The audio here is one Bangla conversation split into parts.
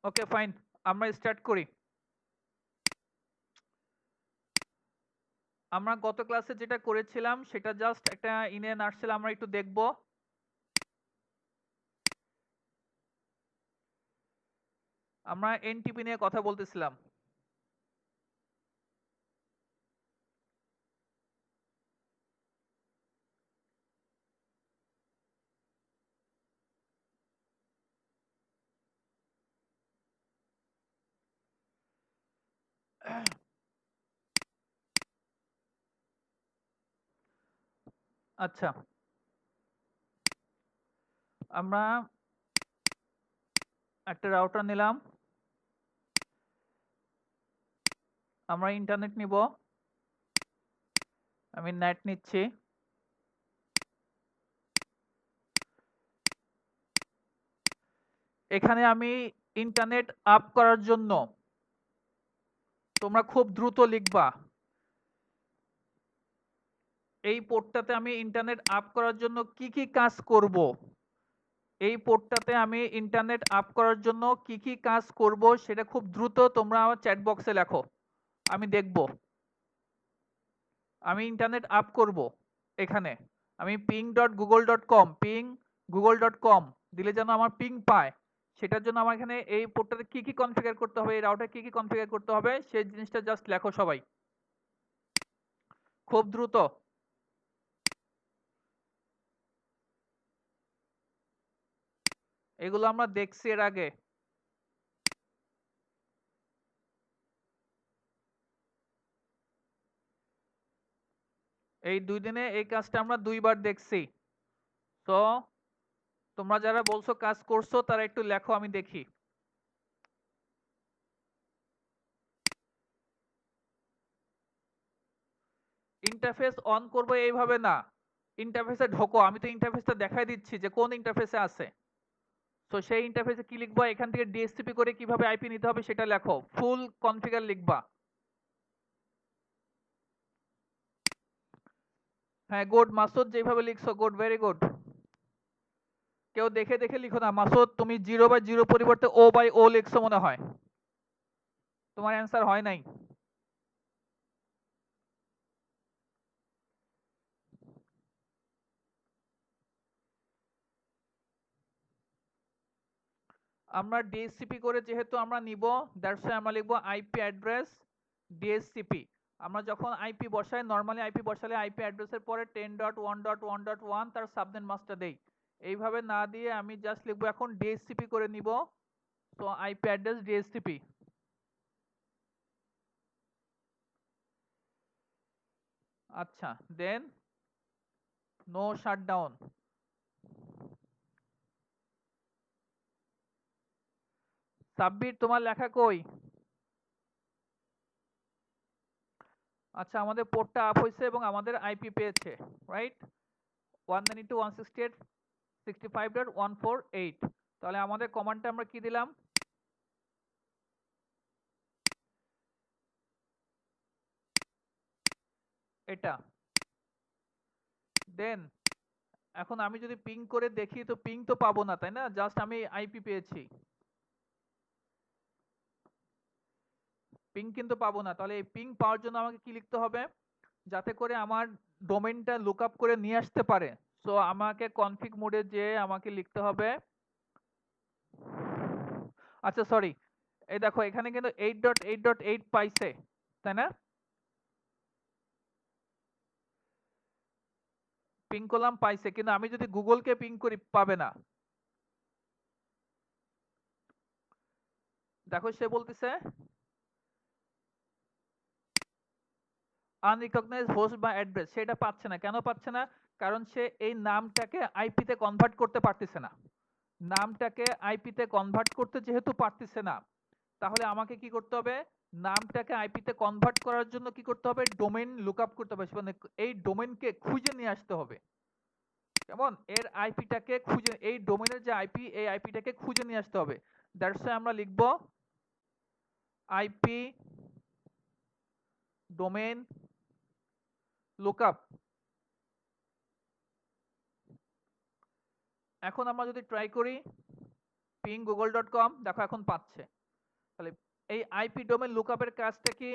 ওকে ফাইন, আমরা স্টার্ট করি। আমরা গত ক্লাসে যেটা করেছিলাম সেটা জাস্ট একটা ইনে নার্সেল আমরা একটু দেখব। আমরা এনটিপি নিয়ে কথা বলতেছিলাম। আচ্ছা, আমরা একটা রাউটার নিলাম, আমরা ইন্টারনেট নিব, আমি নেট নিচ্ছি। এখানে আমি ইন্টারনেট আপ করার জন্য তোমরা খুব দ্রুত লিখবা, এই পোর্টটাতে আমি ইন্টারনেট আপ করার জন্য কি কি কাজ করব। এই পোর্টটাতে আমি ইন্টারনেট আপ করার জন্য কি কি কাজ করব সেটা খুব দ্রুত তোমরা আমার চ্যাট বক্সে লেখো, আমি দেখব। আমি ইন্টারনেট আপ করব এখানে, আমি ping.google.com ping google.com দিলে যেন আমার পিং পায়, সেটার জন্য আমার এখানে এই পোর্টটাতে কি কি কনফিগার করতে হবে, এই রাউটার কি কি কনফিগার করতে হবে সেই জিনিসটা জাস্ট লেখো সবাই খুব দ্রুত। এগুলো আমরা দেখছি এর আগে। এই 2 দিনে এই কাজটা আমরা 2বার দেখছি। তো তোমরা যারা বলছো কাজ করছো তারা একটু লেখো, আমি দেখি। ইন্টারফেস অন করবো এইভাবে না, ইন্টারফেসে ঢোকো, আমি তো ইন্টারফেসটা দেখাই দিচ্ছি যে কোন ইন্টারফেসে আছে। তো সেই ইন্টারফেসে কি লিখবা, এখান থেকে ডিএসসিপি করে কিভাবে আইপি নিতে হবে সেটা লেখো, ফুল কনফিগার লিখবা। হ্যাঁ গুড মাসুদ, যেভাবে লিখছো গুড, ভেরি গুড। কেউ দেখে দেখে লিখো না মাসুদ, তুমি 0/0 পরিবর্তে O/O লিখছো মনে হয়, তোমার অ্যান্সার হয় নাই। আমরা ডিএসসিপি করে যেহেতু আমরা নিব, দ্যাটস ওয়াই আমরা লিখবো আইপি অ্যাড্রেস ডিএসসিপি। আমরা যখন আইপি বসাই, নর্মালি আইপি বসালে আইপি অ্যাড্রেসের পরে 10.1.1.1 তার সাবনেট মাস্কটা দেই, এইভাবে না দিয়ে আমি জাস্ট লিখবো এখন ডিএসসিপি করে নিব। তো আইপি অ্যাড্রেস ডিএসসিপি। আচ্ছা, দেন নো শাটডাউন। সাবমিট, তোমার লেখা কই? আচ্ছা, আমাদের পোর্টটা আপ হয়েছে এবং আমাদের আইপি পেয়েছে, রাইট? 192.168.65.148। তাহলে আমাদের কমান্ডটা আমরা কি দিলাম? এটা। দেন এখন আমি যদি পিং করে দেখি তো পিং তো পাবো না, তাই না? জাস্ট আমি আইপি পেয়েছি, পিং কিন্তু পাবো না। তাহলে এই পিং পাওয়ার জন্য আমাকে কি লিখতে হবে, যাতে করে আমার ডোমেইনটা লুক আপ করে নিয়ে আসতে পারে। সো আমাকে কনফিগ মোডে যে আমাকে লিখতে হবে, আচ্ছা সরি, এই দেখো এখানে কিন্তু 8.8.8 পাইছে, তাই না? পিং করলাম পাইছে, কিন্তু আমি যদি গুগলকে পিং করি পাবে না। দেখো সে বলতেছে আনরিকগনাইজ হোস্ট বা অ্যাড্রেস, সেটা পাচ্ছে না। কেন পাচ্ছে না? কারণ সে এই নামটাকে আইপিতে কনভার্ট করতে পারতেছে না। নামটাকে আইপিতে কনভার্ট করতে যেহেতু পারতেছে না, তাহলে আমাকে কি করতে হবে, নামটাকে আইপিতে কনভার্ট করার জন্য কি করতে হবে, ডোমেইন লুকআপ করতে হবে, মানে এই ডোমেইনকে খুঁজে নিয়ে আসতে হবে। কেমন, এর আইপিটাকে খুঁজে, এই ডোমেইনের যে আইপি এই আইপিটাকে খুঁজে নিয়ে আসতে হবে। দ্যাটস ওয়াই আমরা লিখব আইপি ডোমেইন লুকআপ। এখন আমরা যদি ট্রাই করি ping google.com, দেখো এখন পাচ্ছে। তাহলে এই আইপি ডোমেন লুকআপের কাজটা কি,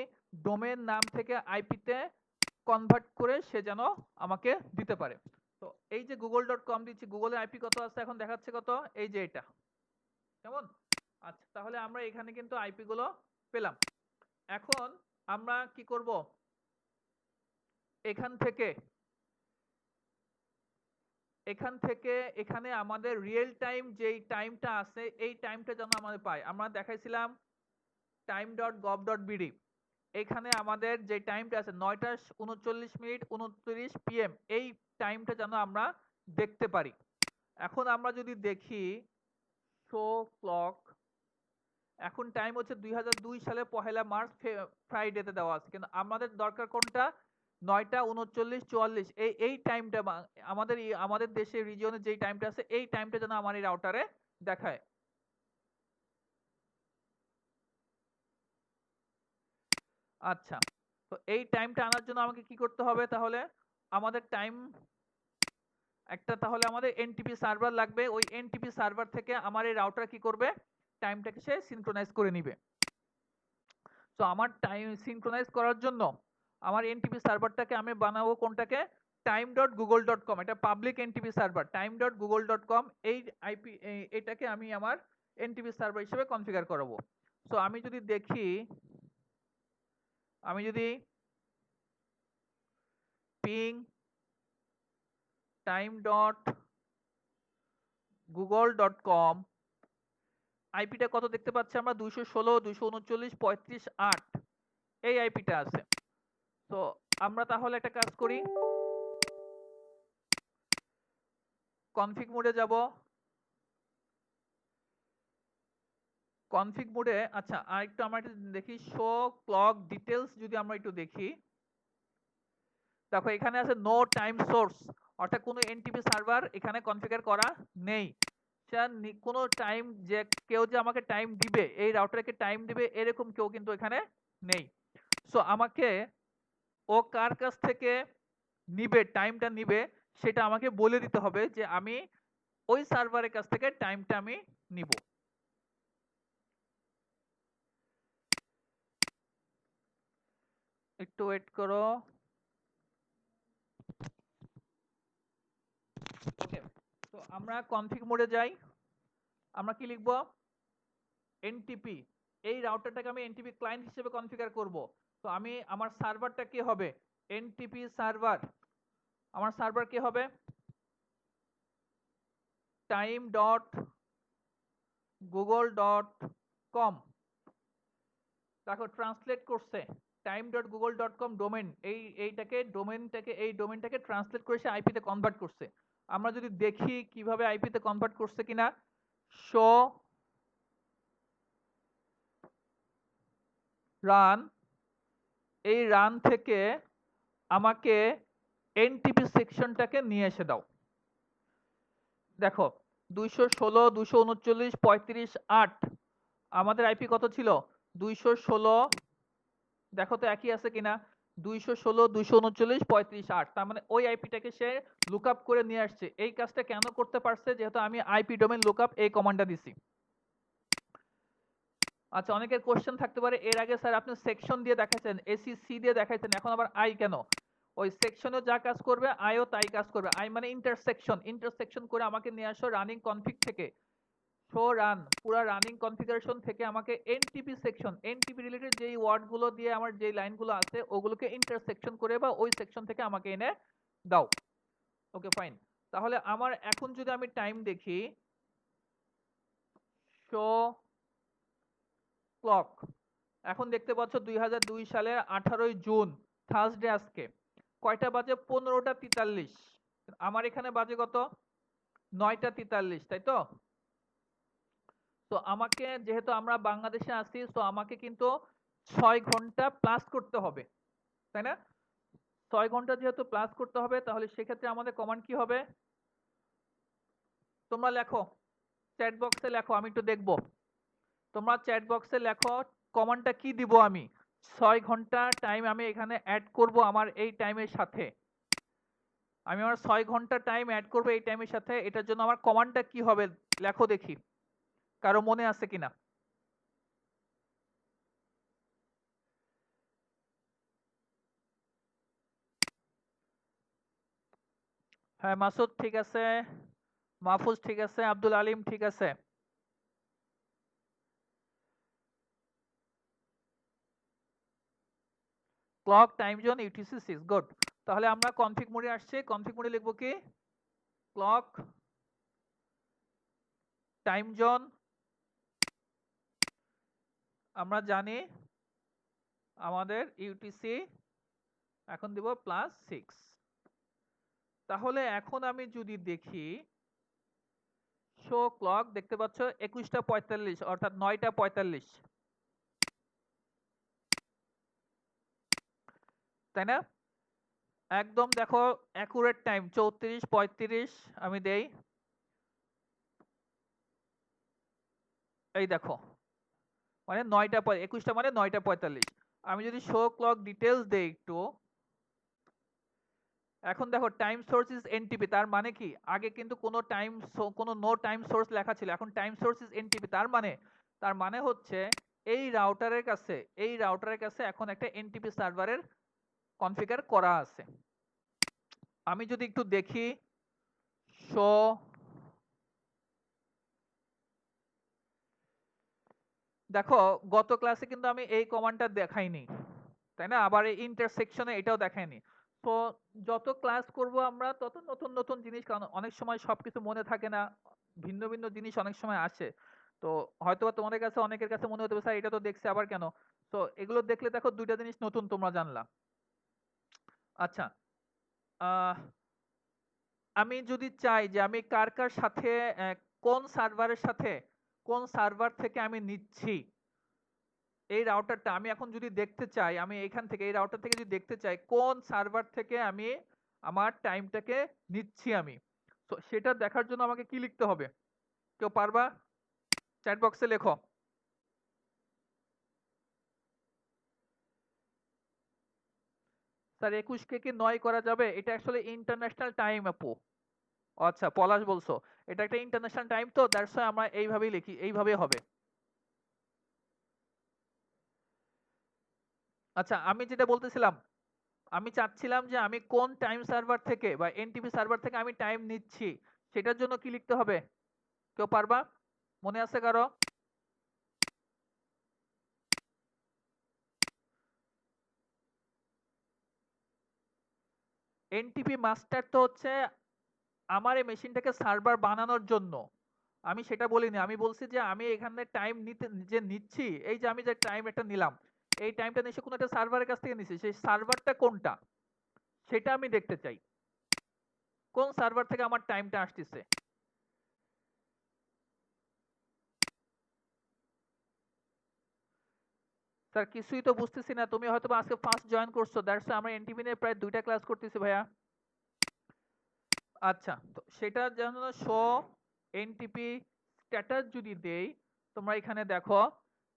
ডোমেন নাম থেকে আইপিতে কনভার্ট করে সে যেন আমাকে দিতে পারে। তো এই যে google.com দিচ্ছি, গুগলের আইপি কত আছে এখন দেখাচ্ছে কত, এই যে এটা, কেমন? আচ্ছা, তাহলে আমরা এখানে কিন্তু আইপি গুলো পেলাম। এখন আমরা কি করব, এখান থেকে এখানে আমাদের রিয়েল টাইম যেই টাইমটা আছে এই টাইমটা যেন আমাদের পাই। আমরা দেখাইছিলাম time.gov.bd, এখানে আমাদের যে টাইমটা আছে 9:39 PM, এই টাইমটা যেন আমরা দেখতে পারি। এখন আমরা যদি দেখি শো ক্লক, এখন টাইম হচ্ছে 2002 সালে 1 মার্চ, ফ্রাইডেতে দেওয়া আছে, কিন্তু আমাদের দরকার কোনটা, 9:39:44, এই টাইমটা আমাদের দেশের রিজিয়নে যেই টাইমটা আছে এই টাইমটা যেন আমার এই রাউটারে দেখায়। আচ্ছা, তো এই টাইমটা আনার জন্য আমাকে কি করতে হবে, তাহলে আমাদের আমাদের এনটিপি সার্ভার লাগবে। ওই এনটিপি সার্ভার থেকে আমার এই রাউটার কি করবে, টাইমটাকে সে সিনক্রোনাইজ করে নিবে। তো আমার টাইম সিনক্রোনাইজ করার জন্য আমার এনটিপি সার্ভারটাকে আমি বানাবো কোনটাকে, time.google.com, এটা পাবলিক এনটিপি সার্ভার। time.google.com এই আইপি, এটাকে আমি আমার এনটিপি সার্ভার হিসেবে কনফিগার করাবো। সো আমি যদি দেখি, আমি যদি পিং time.google.com, আইপিটা কত দেখতে পাচ্ছি আমরা, 216.239.35.8, এই আইপিটা আছে। তো আমরা তাহলে একটা কাজ করি, কনফিগ মোডে যাব, কনফিগ মোডে, আচ্ছা আর একটু আমরা একটু দেখি শো ক্লক ডিটেলস, যদি আমরা একটু দেখি, দেখো এখানে আছে নো টাইম সোর্স, অর্থাৎ কোনো এনটিপি সার্ভার এখানে কনফিগার করা নেই। কোনো টাইম যে কেউ যে আমাকে টাইম দিবে, এই রাউটারকে টাইম দিবে এরকম কেউ কিন্তু এখানে নেই। সো আমাকে ও কার কাছ থেকে নিবে, টাইমটা নিবে, সেটা আমাকে বলে দিতে হবে যে আমি ওই সার্ভারের কাছ থেকে টাইমটা আমি নিব। একটু ওয়েট করো। ওকে, তো আমরা কনফিগ মোডে যাই, আমরা কি লিখব, এনটিপি, এই রাউটারটাকে আমি এনটিপি ক্লায়েন্ট হিসেবে কনফিগার করব। তো আমি আমার সার্ভারটা কি হবে, এনটিপি সার্ভার, আমার সার্ভার কি হবে, time.google.com, দেখো ট্রান্সলেট করছে, time.google.com ডোমেন, এই ডোমেনটাকে ট্রান্সলেট করে সে আইপিতে কনভার্ট করছে। আমরা যদি দেখি কিভাবে আইপিতে কনভার্ট করছে কিনা, শো রান, এই রান থেকে আমাকে এনটিপি সেকশনটাকে নিয়ে এসে দাও। দেখো 216.239.35.8, আমাদের আইপি কত ছিল, 216, দেখো তো একই আছে কিনা, 216.239.35.8, তার মানে ওই আইপিটাকে সে লুকআপ করে নিয়ে আসছে। এই কাজটা কেন করতে পারছে, যেহেতু আমি আইপি ডোমেন লুকআপ এই কমান্ডটা দিছি। আচ্ছা, অনেকের কোশ্চেন থাকতে পারে, এর আগে স্যার আপনি সেকশন দিয়ে দেখাইছেন, এসিসি দিয়ে দেখাইছেন, এখন আবার আই কেন? ওই সেকশনে যা কাজ করবে আইও তাই কাজ করবে। আই মানে ইন্টারসেকশন করে আমাকে নিয়ে আসো রানিং কনফিগ থেকে, শো রান, পুরো রানিং কনফিগারেশন থেকে আমাকে এনটিপি সেকশন, এনটিপি রিলেটেড যেই ওয়ার্ডগুলো দিয়ে আমার যেই লাইনগুলো আছে ওগুলোকে ইন্টারসেকশন করে বা ওই সেকশন থেকে আমাকে এনে দাও। ওকে ফাইন, তাহলে আমার এখন যদি আমি টাইম দেখি, শো ক্লক, এখন দেখতে পাচ্ছ 2002 সালের 18 জুন, থার্সডে, আজকে কয়টা বাজে, 15:43, আমার এখানে বাজে কত, 9:43, তাই তো? তো আমাকে, যেহেতু আমরা বাংলাদেশে আছি, তো আমাকে কিন্তু 6 ঘন্টা প্লাস করতে হবে, তাই না? 6 ঘন্টা যেহেতু প্লাস করতে হবে, তাহলে সেক্ষেত্রে আমাদের কমান্ড কি হবে, তোমরা লেখো, চ্যাট বক্সে লেখো, আমি একটু দেখবো। তোমরা চ্যাট বক্সে লেখো কমান্ডটা কি দিব আমি, 6 ঘন্টা টাইম আমি এখানে অ্যাড করব আমার এই টাইমের সাথে, আমি আমার 6 ঘন্টা টাইম অ্যাড করবো এই টাইমের সাথে, এটার জন্য আমার কমান্ডটা কি হবে লেখো দেখি, কারো মনে আছে কিনা? হ্যাঁ, মাসুদ ঠিক আছে, মাহফুজ ঠিক আছে, আব্দুল আলিম ঠিক আছে। Clock, time zone, UTC 6, good. তাহলে আমরা কনফিগ মোডে আসছে, কনফিগ মোডে লিখবো কি? ক্লক, টাইম জোন, আমরা জানি আমাদের ইউটিসি এখন দিব +6। তাহলে এখন আমি যদি দেখি শো ক্লক, দেখতে পাচ্ছ 21টা 45 অর্থাৎ 9টা 45, তাই না? একদম দেখো অ্যাকুরেট টাইম 34:35 আমি দেই, এই দেখো মানে 21টা মানে 9টা 45। আমি যদি শো ক্লক ডিটেলস দেই একটু, এখন দেখো টাইম সোর্স ইজ এনটিপি, তার মানে কি আগে কিন্তু কোনো নো টাইম সোর্স লেখা ছিল, এখন টাইম সোর্স ইজ এনটিপি, তার মানে হচ্ছে এই রাউটারের কাছে এখন একটা এনটিপি সার্ভারের কনফিগার করা আছে। আমি যদি একটু দেখি শো, দেখো গত ক্লাসে কিন্তু আমি এই কমান্ডটা দেখাইনি, তাই না? আবার এই ইন্টারসেকশনে এটাও দেখাইনি। তো যত ক্লাস করব আমরা তত নতুন নতুন জিনিস, কারণ অনেক সময় সবকিছু মনে থাকে না, ভিন্ন ভিন্ন জিনিস অনেক সময় আসে। তো হয়তোবা তোমাদের কাছে অনেকের কাছে মনে হতে পারে স্যার এটা তো দেখছি আবার কেন। তো এগুলো দেখলে দেখো দুইটা জিনিস নতুন তোমরা জানলা। আচ্ছা, আহ আমি যদি চাই যে আমি কার কার সাথে কোন সার্ভারের সাথে কোন সার্ভার থেকে আমি নিচ্ছি এই রাউটারটা, আমি এখন যদি দেখতে চাই, আমি এইখান থেকে এই রাউটার থেকে যদি দেখতে চাই কোন সার্ভার থেকে আমি আমার টাইমটাকে নিচ্ছি আমি, তো সেটা দেখার জন্য আমাকে কি লিখতে হবে? কেউ পারবা? চ্যাট বক্সে লেখো। স্যার 21কে কি 9 করা যাবে? এটা অ্যাকচুয়ালি ইন্টারন্যাশনাল টাইম আপু। আচ্ছা, পলাশ বলছো এটা একটা ইন্টারন্যাশনাল টাইম, তো দ্যাটস ওয়াই আমরা এইভাবেই লিখি, এইভাবেই হবে। আচ্ছা, আমি যেটা বলতেছিলাম, আমি চাচ্ছিলাম যে আমি কোন টাইম সার্ভার থেকে বা এনটিপি সার্ভার থেকে আমি টাইম নিচ্ছি, সেটার জন্য কি লিখতে হবে? কেউ পারবা? মনে আছে কারো? এনটিপি মাস্টার তো হচ্ছে আমার এই মেশিনটাকে সার্ভার বানানোর জন্য, আমি সেটা বলিনি। আমি বলছি যে আমি এখানে টাইম নিচ্ছি, এই যে আমি যে টাইম একটা নিলাম, এই টাইমটা নিশ্চয় কোনো একটা সার্ভারের কাছ থেকে নিচ্ছি, সেই সার্ভারটা কোনটা সেটা আমি দেখতে চাই, কোন সার্ভার থেকে আমার টাইমটা আসতেছে। স্যার কিছুই তো বুঝতেছি না, তুমি হয়তো বা আজকে ফার্স্ট জয়েন করছো, দ্যাটস আমরা এনটিপি নিয়ে প্রায় 2টা ক্লাস করতেছি ভাইয়া। আচ্ছা, তো সেটা যেন শো এনটিপি স্ট্যাটাস যদি দেই, তোমরা এখানে দেখো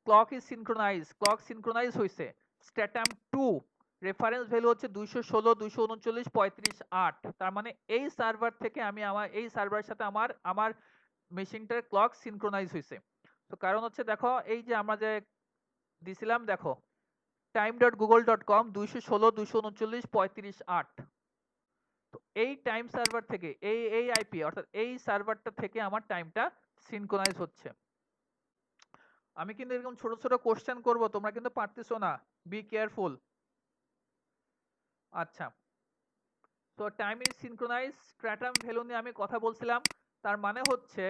ক্লক সিনক্রোনাইজ হয়েছে। স্ট্যাটাম 2 রেফারেন্স ভ্যালু হচ্ছে 216, 239, 35, 8, তার মানে এই সার্ভার থেকে আমি আমার এই সার্ভারের সাথে আমার আমার মেশিনটার ক্লক সিনক্রোনাইজ হয়েছে। তো কারণ হচ্ছে দেখো এই যে আমরা যে দিছিলাম, দেখো time.google.com 216, 239, 35, 8, তো এই টাইম সার্ভার থেকে এই আইপি অর্থাৎ এই সার্ভারটা থেকে আমার টাইমটা সিনক্রোনাইজ হচ্ছে। আমি কিন্তু এরকম ছোট ছোট কোশ্চেন করব, তোমরা কিন্তু পারতেছো না, বি কেয়ারফুল। আচ্ছা, তো time is synchronise, stratum value নিয়ে আমি কথা বলছিলাম, তার মানে হচ্ছে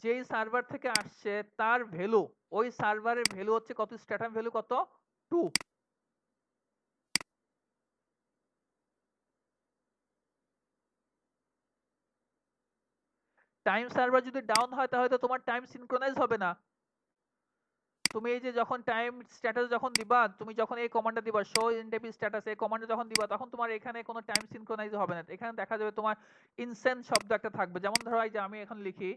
যেই সার্ভার থেকে আসছে তার ভ্যালু, ওই সার্ভারের ভ্যালু হচ্ছে কত, স্ট্র্যাটাম ভ্যালু কত, 2। টাইম সার্ভার যদি ডাউন হয় তাহলে তো তোমার টাইম সিনক্রোনাইজ হবে না। তুমি এই যে যখন টাইম স্ট্যাটাস যখন দিবা, তুমি যখন এই কমান্ডটা দিবা শো এনটিপি স্ট্যাটাস, এই কমান্ডটা যখন দিবা তখন তোমার এখানে কোনো টাইম সিনক্রোনাইজ হবে না, এখানে দেখা যাবে তোমার ইনসেন্স শব্দ একটা থাকবে। যেমন ধরো এই যে আমি এখন লিখি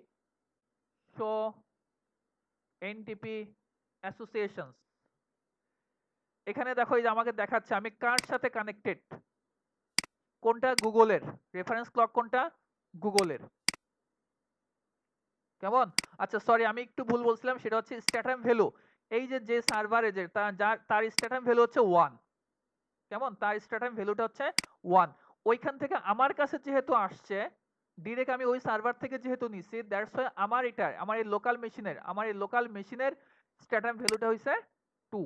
শো এনটিপি অ্যাসোসিয়েশনস, এখানে দেখো এই যে আমাকে দেখাচ্ছে আমি কার সাথে কানেক্টেড, কোনটা, গুগলের রেফারেন্স ক্লক, কোনটা, গুগলের, কেমন? আচ্ছা সরি, আমি একটু ভুল বলছিলাম, সেটা হচ্ছে স্ট্যাটাম ভ্যালু। এই যে যে সার্ভারে যে তার স্ট্যাটাম ভ্যালু হচ্ছে 1। কেমন? তার স্ট্যাটাম ভ্যালুটা হচ্ছে 1। ওইখান থেকে আমার কাছে যেহেতু আসছে, ডিরেক্ট আমি ওই সার্ভার থেকে যেহেতু নিছি, দ্যাটস ওয়াই আমার এই লোকাল মেশিনের স্ট্যাটাম ভ্যালুটা হইছে 2।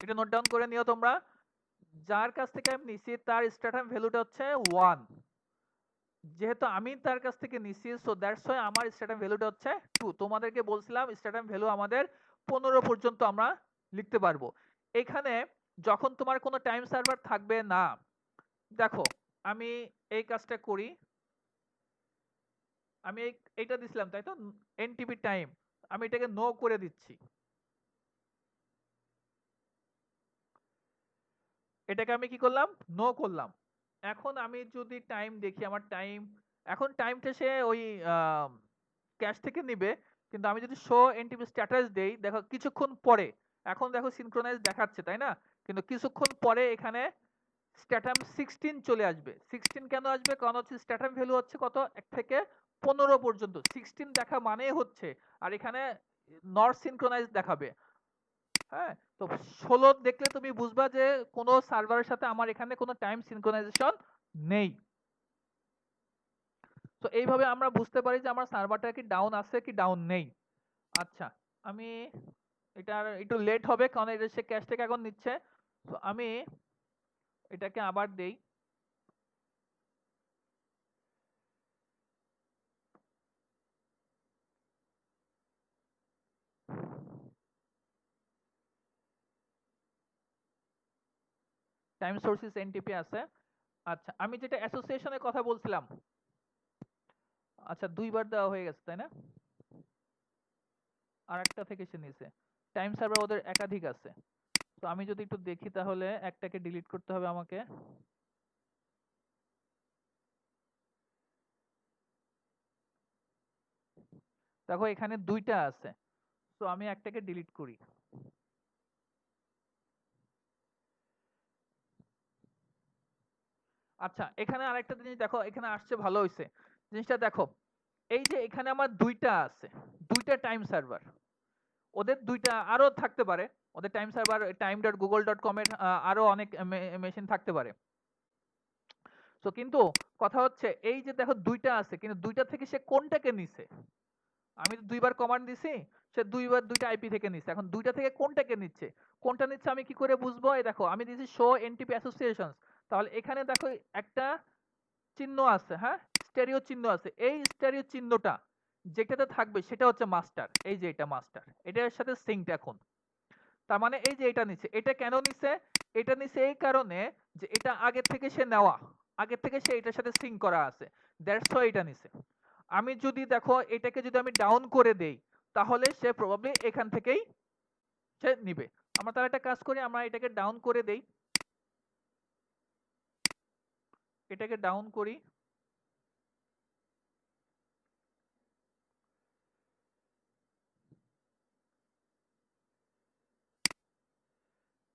এটা নোট ডাউন করে নিও তোমরা। যার কাছ থেকে আমি নিছি তার স্ট্যাটাম ভ্যালুটা হচ্ছে 1। যেহেতু আমি তার কাছ থেকে নিছি, সো দ্যাটস ওয়াই আমার স্ট্যাটাম ভ্যালুটা হচ্ছে 2। তোমাদেরকে বলছিলাম স্ট্যাটাম ভ্যালু আমাদের 15 পর্যন্ত আমরা লিখতে পারবো। এখানে যখন তোমার কোনো টাইম সার্ভার থাকবে না, দেখো আমি এই কাজটা করি, আমি এইটা দিছিলাম তাই তো, এনটিপি টাইম, আমি এটাকে নো করে দিচ্ছি। এটাকে আমি কি করলাম, নো করলাম। এখন আমি যদি টাইম দেখি, আমার টাইম, এখন টাইমটা সে ওই ক্যাশ থেকে নিবে, কিন্তু আমি যদি শো এনটিপি স্ট্যাটাস দেই, দেখো কিছুক্ষণ পরে, এখন দেখো সিনক্রোনাইজ দেখাচ্ছে তাই না, কিন্তু কিছুক্ষণ পরে এখানে স্ট্যাটাম 16 চলে আসবে। 16 কেন আসবে? কারণ হচ্ছে স্ট্যাটাম ভ্যালু হচ্ছে কত, 1 থেকে 15 পর্যন্ত 16 দেখা মানে হচ্ছে, আর এখানে নট সিনক্রোনাইজ দেখাবে। হ্যাঁ, তো 16 দেখলে তুমি বুঝবা যে কোনো সার্ভারের সাথে আমার এখানে কোনো টাইম সিনক্রোনাইজেশন নেই। তো এইভাবে আমরা বুঝতে পারি যে আমার সার্ভারটা কি ডাউন আছে কি ডাউন নেই। আচ্ছা, আমি এটার একটু লেট হবে কারণ এটা সে ক্যাশ থেকে এখন নিচ্ছে। তো আমি এটাকে আবার দেই। টাইম সোর্সেস এনটিপি আছে। আচ্ছা, আমি যেটা অ্যাসোসিয়েশনের কথা বলছিলাম, আচ্ছা দুইবার দেওয়া হয়ে গেছে তাই না, আর একটা থেকে সে নিছে। টাইম সার্ভার ওদের একাধিক আছে। তো আমি যদি একটু দেখি তাহলে একটাকে ডিলিট করতে হবে আমাকে। দেখো এখানে দুইটা আছে, তো আমি একটাকে ডিলিট করি। আচ্ছা, এখানে আরেকটা জিনিস দেখো, এখানে আসছে ভালো হয়েছে জিনিসটা দেখো। এই যে এখানে আমার দুইটা আছে, দুইটা টাইম সার্ভার, ওদের দুইটা আরো থাকতে পারে, ওদের টাইম সার্ভার time.google.com এর আরো অনেক মেশিন থাকতে পারে। তো কিন্তু কথা হচ্ছে এই যে দেখো দুইটা আছে, কিন্তু দুইটা থেকে সে কোনটাকে নিছে? আমি তো দুইবার কমান্ড দিছি, সে দুইবার দুইটা আইপি থেকে নিচ্ছে। এখন দুইটা থেকে কোনটাকে নিচ্ছে, কোনটা নিচ্ছে আমি কি করে বুঝবো? এই দেখো আমি দিছি শো এনটিপি অ্যাসোসিয়েশন, তাহলে এখানে দেখো একটা চিহ্ন আছে, হ্যাঁ স্টেরিও চিহ্ন আছে। এই স্টেরিও চিহ্নটা যেটাতে থাকবে সেটা হচ্ছে মাস্টার। এই যে এটা মাস্টার, এটার সাথে সিঙ্কড এখন। তার মানে এই যে এটা নিচ্ছে, এটা কেন নিচ্ছে? এটা নিচ্ছে এই কারণে যে এটা আগের থেকে সে নেওয়া, আগের থেকে সে এটার সাথে সিঙ্ক করা আছে, দ্যাটস হোয়াই এটা নিচ্ছে। আমি যদি দেখো এটাকে যদি আমি ডাউন করে দেই, তাহলে সে প্রবাবলি এখান থেকেই সে নিবে। আমরা তার একটা কাজ করি, আমরা এটাকে ডাউন করে দেই, এটাকে ডাউন করি।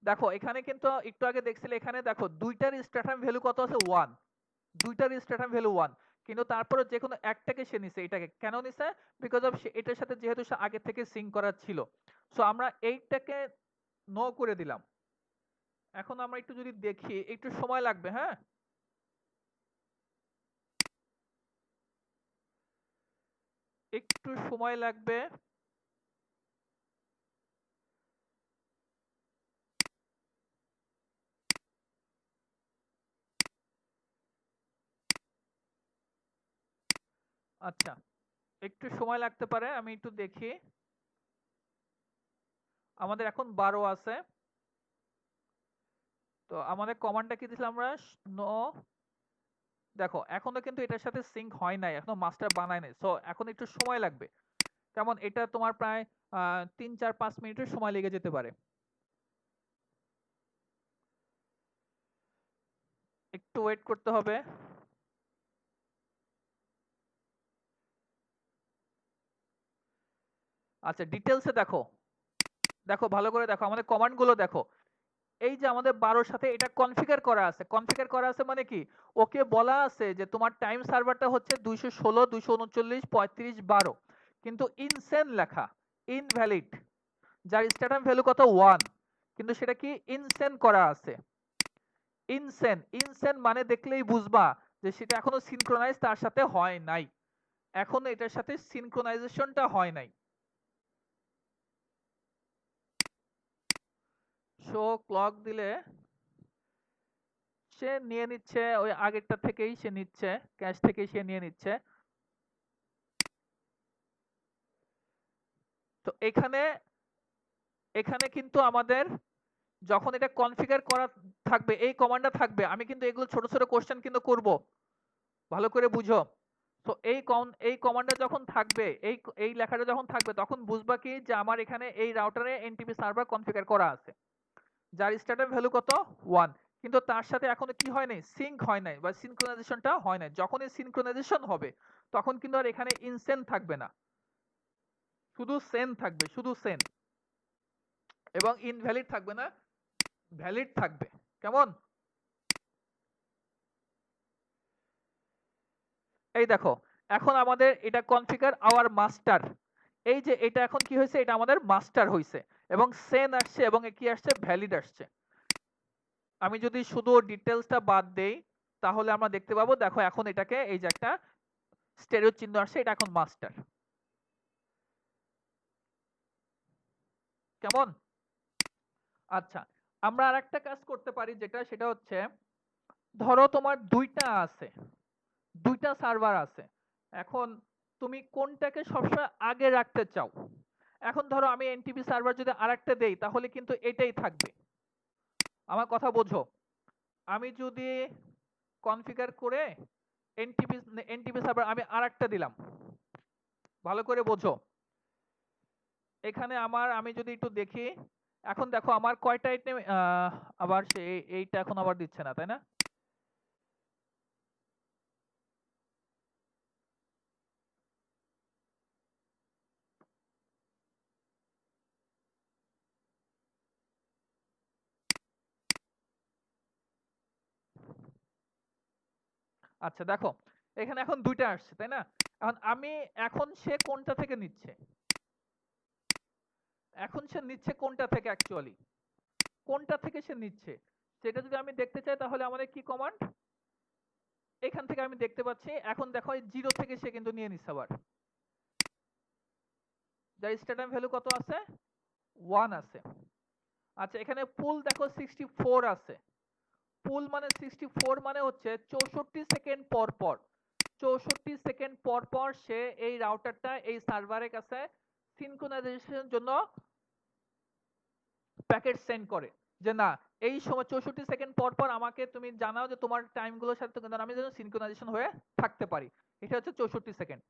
দেখো এখানে কিন্তু একটু আগে দেখছিলে, এখানে দেখো দুইটার স্ট্যাটাম ভ্যালু কত আছে, 1। দুইটার স্ট্যাটাম ভ্যালু 1, কিন্তু তারপরে যে কোনো একটাকে সে নিছে। এটাকে কেন নিছে? বিকজ অফ এটার সাথে যেহেতু সে আগে থেকে সিঙ্ক করা ছিল। সো আমরা এইটাকে নো করে দিলাম। এখন আমরা একটু যদি দেখি, একটু সময় লাগবে, হ্যাঁ একটু সময় লাগবে। আচ্ছা, একটু সময় লাগতে পারে, আমি একটু দেখি। আমাদের এখন 12 আছে। তো আমাদের কমান্ডটা কি দিছিলাম আমরা, নো। দেখো এখনো কিন্তু এটার সাথে সিঙ্ক হয় নাই, এখনো মাস্টার বানায় নাই, সো এখন একটু সময় লাগবে। কেমন, এটা তোমার প্রায় 3-4-5 মিনিটের সময় লেগে যেতে পারে। একটু ওয়েট করতে হবে। আচ্ছা, ডিটেলসে দেখো, দেখো ভালো করে দেখো আমাদের কমান্ড গুলো দেখো। এই যে আমাদের 12 সাথে এটা কনফিগার করা আছে, কনফিগার করা আছে মানে কি, ওকে বলা আছে যে তোমার টাইম সার্ভারটা হচ্ছে 216 239 35 12, কিন্তু ইনসেন লেখা, ইনভ্যালিড, যার স্ট্যাটাম ভ্যালু কত 1, কিন্তু সেটা কি ইনসেন করা আছে। ইনসেন, ইনসেন মানে দেখলেই বুঝবা যে সেটা এখনো সিনক্রোনাইজ তার সাথে হয় নাই, এখনো এটার সাথে সিনক্রোনাইজেশনটা হয় নাই। শো ক্লক দিলে সে নিয়ে নিচ্ছে ওই আগেরটা থেকেই, সে নিচ্ছে ক্যাশ থেকেই সে নিয়ে নিচ্ছে। তো এখানে এখানে কিন্তু আমাদের যখন এটা কনফিগার করা থাকবে, এই কমান্ডটা থাকবে, আমি কিন্তু এগুলো ছোট ছোট কোশ্চেন কিন্তু করব, ভালো করে বুঝো। তো এই কমান্ডটা যখন থাকবে, এই লেখাটা যখন থাকবে, তখন বুঝবা কি যে আমার এখানে এই রাউটারে এনটিপি সার্ভার কনফিগার করা আছে, যার স্ট্যাটাস ভ্যালু কত 1, কিন্তু তার সাথে এখনো কি হয় নাই, সিঙ্ক হয় নাই বা সিনক্রোনাইজেশনটা হয় নাই। যখন এই সিনক্রোনাইজেশন হবে তখন কিন্তু আর এখানে ইনসেন থাকবে না, শুধু সেন থাকবে, শুধু সেন, এবং ইনভ্যালিড থাকবে না, ভ্যালিড থাকবে। কেমন? এই দেখো, এখন আমাদের এটা কনফিগার আওয়ার মাস্টার, এই যে এটা এখন কি হয়েছে, এটা আমাদের মাস্টার হয়েছে, এবং সেন আসছে এবং কি আসছে, ভ্যালিড আসছে। আমি যদি শুধু ডিটেলসটা বাদ দেই তাহলে আমরা দেখতে পাবো, দেখো এখন এটাকে এই যে একটা স্টেরিও চিহ্ন আসছে, এটা এখন মাস্টার। কেমন? আচ্ছা, আমরা আরেকটা কাজ করতে পারি, যেটা সেটা হচ্ছে, ধরো তোমার দুইটা আছে, দুইটা সার্ভার আছে, এখন তুমি কোনটাকে সবসময় আগে রাখতে চাও? এখন ধরো আমি এনটিপি সার্ভার যদি আরেকটা দেই তাহলে কিন্তু এটাই থাকবে, আমার কথা বোঝো। আমি যদি কনফিগার করে এনটিপি এনটিপি সার্ভার আমি আরেকটা দিলাম, ভালো করে বোঝো। এখানে আমি যদি একটু দেখি, এখন দেখো আমার কয়টা আইটেম, আবার সে এইটা এখন আবার দিচ্ছে না, তাই না? আচ্ছা দেখো, এখানে এখন দুইটা আসছে, তাই না? এখন সে কোনটা থেকে নিচ্ছে, এখন সে নিচ্ছে কোনটা থেকে অ্যাকচুয়ালি, কোনটা থেকে সে নিচ্ছে সেটা যদি আমি দেখতে চাই তাহলে আমাদের কি কমান্ড, এখান থেকে আমি দেখতে পাচ্ছি। এখন দেখো এই 0 থেকে সে কিন্তু নিয়ে নিচ্ছে আবার, যার স্ট্যাটাম ভ্যালু কত আছে, 1 আছে। আচ্ছা, এখানে পুল দেখো 64 আছে, পুল মানে 64 মানে হচ্ছে 64 সেকেন্ড পর পর, 64 সেকেন্ড পর পর সে এই রাউটারটা এই সার্ভারের কাছে সিনক্রোনাইজেশনের জন্য প্যাকেট সেন্ড করে, যে না এই সময় 64 সেকেন্ড পর পর আমাকে তুমি জানাও যে তোমার টাইমগুলোর সাথে কিন্তু আমি যেন সিনক্রোনাইজেশন হয়ে থাকতে পারি, এটা হচ্ছে 64 সেকেন্ড।